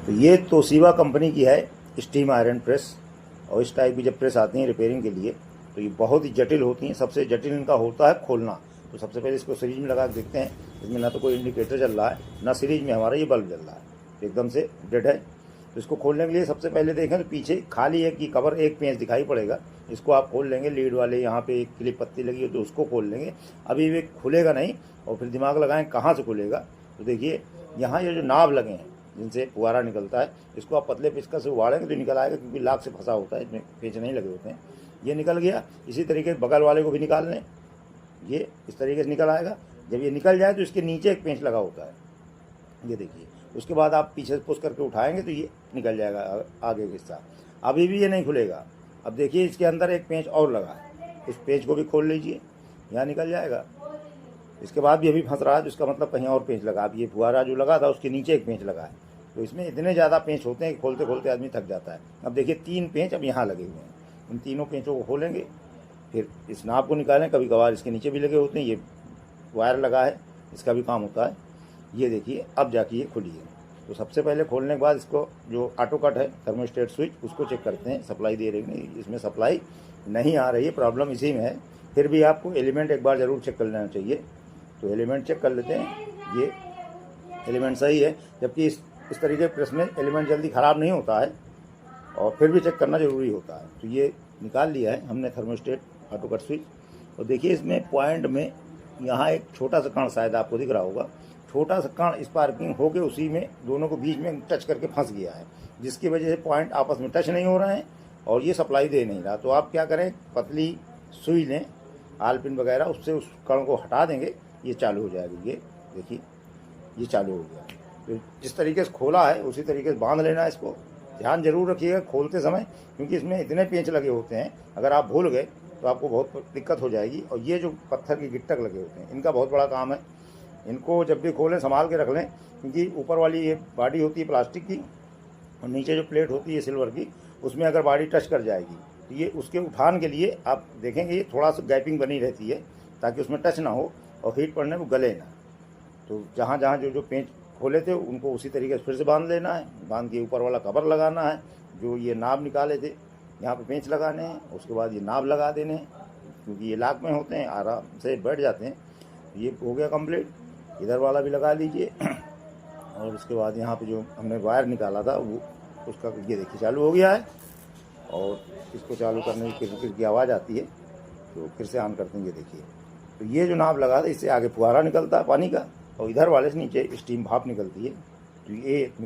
तो ये Toshiba company की है स्टीम आयरन प्रेस। और इस टाइप की जब प्रेस आती हैं रिपेयरिंग के लिए तो ये बहुत ही जटिल होती हैं। सबसे जटिल इनका होता है खोलना। तो सबसे पहले इसको सीरीज में लगा के देखते हैं। इसमें ना तो कोई इंडिकेटर चल रहा है, ना सीरीज में हमारा ये बल्ब जल रहा है, तो एकदम से डेड है। तो इसको खोलने के लिए सबसे पहले देखें तो पीछे खाली है कि कवर एक पेंच दिखाई पड़ेगा। इसको आप खोल लेंगे, लीड वाले यहाँ पे एक क्लिप पत्ती लगी है तो उसको खोल लेंगे। अभी भी खुलेगा नहीं और फिर दिमाग लगाएं कहाँ से खुलेगा। तो देखिए यहाँ ये जो नाभ लगे हैं जिनसे फुहारा निकलता है, इसको आप पतले पिचका से उड़ाड़ेंगे तो निकल आएगा, क्योंकि लाख से फंसा होता है, इसमें पेंच नहीं लगे होते हैं। ये निकल गया। इसी तरीके से बगल वाले को भी निकाल लें, ये इस तरीके से निकल आएगा। जब ये निकल जाए तो इसके नीचे एक पेंच लगा होता है, ये देखिए। उसके बाद आप पीछे से पुश करके उठाएंगे तो ये निकल जाएगा आगे का हिस्सा। अभी भी ये नहीं खुलेगा। अब देखिए इसके अंदर एक पेंच और लगा है, इस पेंच को भी खोल लीजिए, यहाँ निकल जाएगा। इसके बाद भी अभी फंस रहा है तो इसका मतलब कहीं और पेंच लगा। अब ये फुहारा जो लगा था उसके नीचे एक पेंच लगा है। तो इसमें इतने ज़्यादा पेंच होते हैं कि खोलते खोलते आदमी थक जाता है। अब देखिए 3 पेंच अब यहाँ लगे हुए हैं। इन तीनों पेंचों को खोलेंगे, फिर इस नाप को निकालें। कभी कभार इसके नीचे भी लगे होते हैं, ये वायर लगा है, इसका भी काम होता है। ये देखिए अब जाके ये खुली है। तो सबसे पहले खोलने के बाद इसको जो ऑटो कट है थर्मोस्टेट स्विच, उसको चेक करते हैं सप्लाई दे रही है नहीं। इसमें सप्लाई नहीं आ रही है, प्रॉब्लम इसी में है। फिर भी आपको एलिमेंट एक बार ज़रूर चेक कर लेना चाहिए। तो एलिमेंट चेक कर लेते हैं, ये एलिमेंट सही है। जबकि इस तरीके प्रेस में एलिमेंट जल्दी ख़राब नहीं होता है, और फिर भी चेक करना ज़रूरी होता है। तो ये निकाल लिया है हमने थर्मोस्टेट ऑटो कट स्विच। और देखिए इसमें पॉइंट में यहाँ एक छोटा सा कण शायद आपको दिख रहा होगा, छोटा सा कण स्पार्किंग होकर उसी में दोनों को बीच में टच करके फंस गया है, जिसकी वजह से पॉइंट आपस में टच नहीं हो रहे हैं और ये सप्लाई दे नहीं रहा। तो आप क्या करें, पतली सुई लें आलपिन वगैरह, उससे उस कण को हटा देंगे, ये चालू हो जाएगा। ये देखिए ये चालू हो गया। तो जिस तरीके से खोला है उसी तरीके से बांध लेना है इसको। ध्यान जरूर रखिएगा खोलते समय, क्योंकि इसमें इतने पेंच लगे होते हैं, अगर आप भूल गए तो आपको बहुत दिक्कत हो जाएगी। और ये जो पत्थर की गिट्टक लगे होते हैं, इनका बहुत बड़ा काम है। इनको जब भी खोलें संभाल के रख लें, क्योंकि ऊपर वाली ये बॉडी होती है प्लास्टिक की और नीचे जो प्लेट होती है सिल्वर की, उसमें अगर बॉडी टच कर जाएगी तो ये उसके उठान के लिए आप देखेंगे ये थोड़ा सा गैपिंग बनी रहती है, ताकि उसमें टच ना हो और हीट पड़ने को गले ना। तो जहाँ जहाँ जो पेंच खोले थे उनको उसी तरीके से फिर से बांध लेना है। बांध के ऊपर वाला कवर लगाना है, जो ये नाब निकाले थे यहाँ पे पेंच लगाने हैं। उसके बाद ये नाब लगा देने हैं, क्योंकि ये लाक में होते हैं, आराम से बैठ जाते हैं। ये हो गया कंप्लीट। इधर वाला भी लगा लीजिए। और उसके बाद यहाँ पे जो हमने वायर निकाला था वो उसका ये देखिए चालू हो गया है। और इसको चालू करने की किर की आवाज़ आती है, तो फिर से ऑन करते हैं। ये देखिए, तो ये जो नाब लगा था इससे आगे फुहारा निकलता है पानी का, और इधर वाले से नीचे स्टीम भाप निकलती है। तो ये